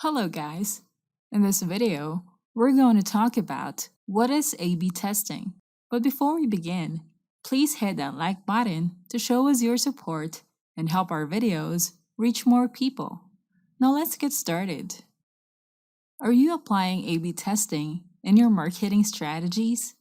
Hello guys! In this video, we're going to talk about what is A-B testing. But before we begin, please hit that like button to show us your support and help our videos reach more people. Now let's get started. Are you applying A-B testing in your marketing strategies?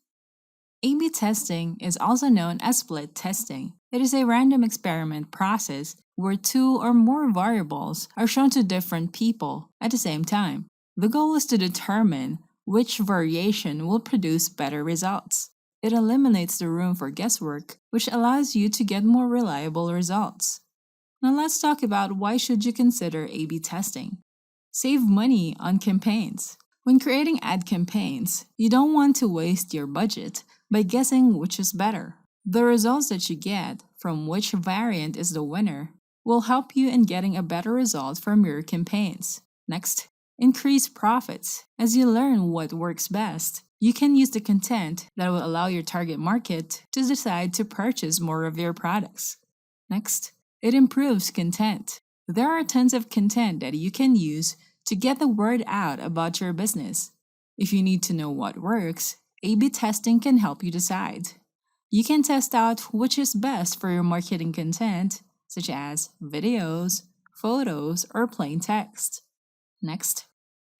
A-B testing is also known as split testing. It is a random experiment process where two or more variables are shown to different people at the same time. The goal is to determine which variation will produce better results. It eliminates the room for guesswork, which allows you to get more reliable results. Now let's talk about why should you consider A-B testing. Save money on campaigns. When creating ad campaigns, you don't want to waste your budget by guessing which is better. The results that you get from which variant is the winner will help you in getting a better result from your campaigns. Next, increase profits. As you learn what works best, you can use the content that will allow your target market to decide to purchase more of your products. Next, it improves content. There are tons of content that you can use to get the word out about your business. If you need to know what works, A-B testing can help you decide. You can test out which is best for your marketing content, such as videos, photos, or plain text. Next,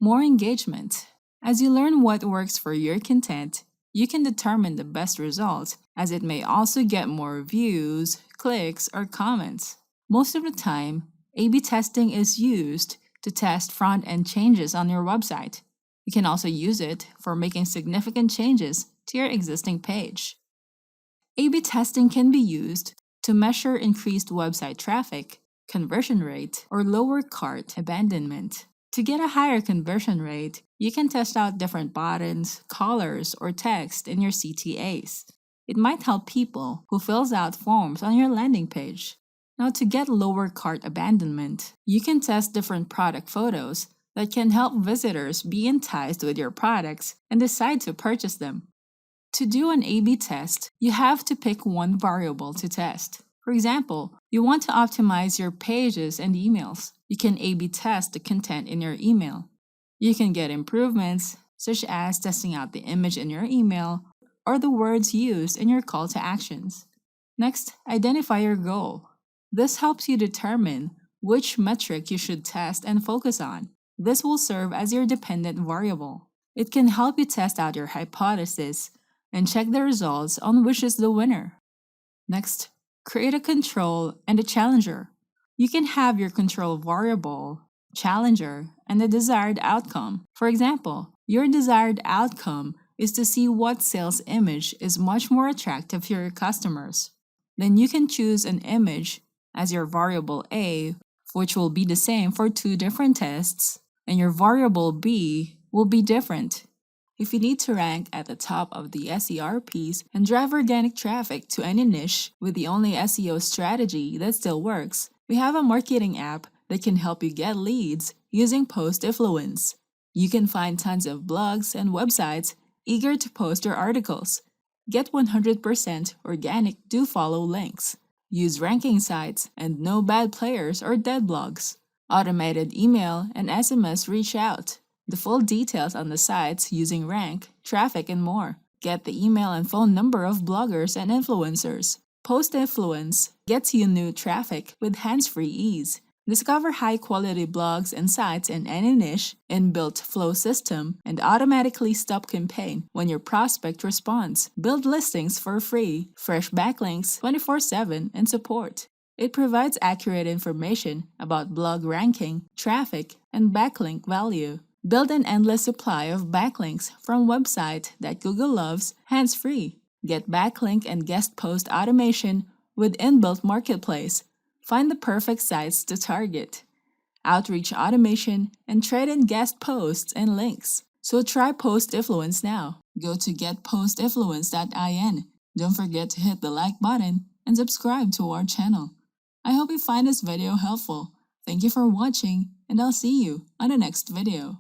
more engagement. As you learn what works for your content, you can determine the best result, as it may also get more views, clicks, or comments. Most of the time, A-B testing is used to test front-end changes on your website. You can also use it for making significant changes to your existing page. A-B testing can be used to measure increased website traffic, conversion rate, or lower cart abandonment. To get a higher conversion rate, you can test out different buttons, colors, or text in your CTAs. It might help people who fills out forms on your landing page. Now, to get lower cart abandonment, you can test different product photos that can help visitors be enticed with your products and decide to purchase them. To do an A-B test, you have to pick one variable to test. For example, you want to optimize your pages and emails. You can A-B test the content in your email. You can get improvements, such as testing out the image in your email or the words used in your call to actions. Next, identify your goal. This helps you determine which metric you should test and focus on. This will serve as your dependent variable. It can help you test out your hypothesis and check the results on which is the winner. Next, create a control and a challenger. You can have your control variable, challenger, and the desired outcome. For example, your desired outcome is to see what sales image is much more attractive to your customers. Then you can choose an image as your variable A, which will be the same for two different tests, and your variable B will be different. If you need to rank at the top of the SERPs and drive organic traffic to any niche with the only SEO strategy that still works, we have a marketing app that can help you get leads using post influence. You can find tons of blogs and websites eager to post your articles. Get 100% organic do-follow links. Use ranking sites and no bad players or dead blogs. Automated email and SMS reach out. The full details on the sites using rank, traffic, and more. Get the email and phone number of bloggers and influencers. Post influence gets you new traffic with hands-free ease. Discover high-quality blogs and sites in any niche, inbuilt flow system, and automatically stop campaign when your prospect responds. Build listings for free, fresh backlinks 24/7, and support. It provides accurate information about blog ranking, traffic, and backlink value. Build an endless supply of backlinks from website that Google loves, hands-free. Get backlink and guest post automation with inbuilt marketplace. Find the perfect sites to target. Outreach automation and trade in guest posts and links. So try Post Influence now. Go to getpostinfluence.in. Don't forget to hit the like button and subscribe to our channel. I hope you find this video helpful. Thank you for watching, and I'll see you on the next video.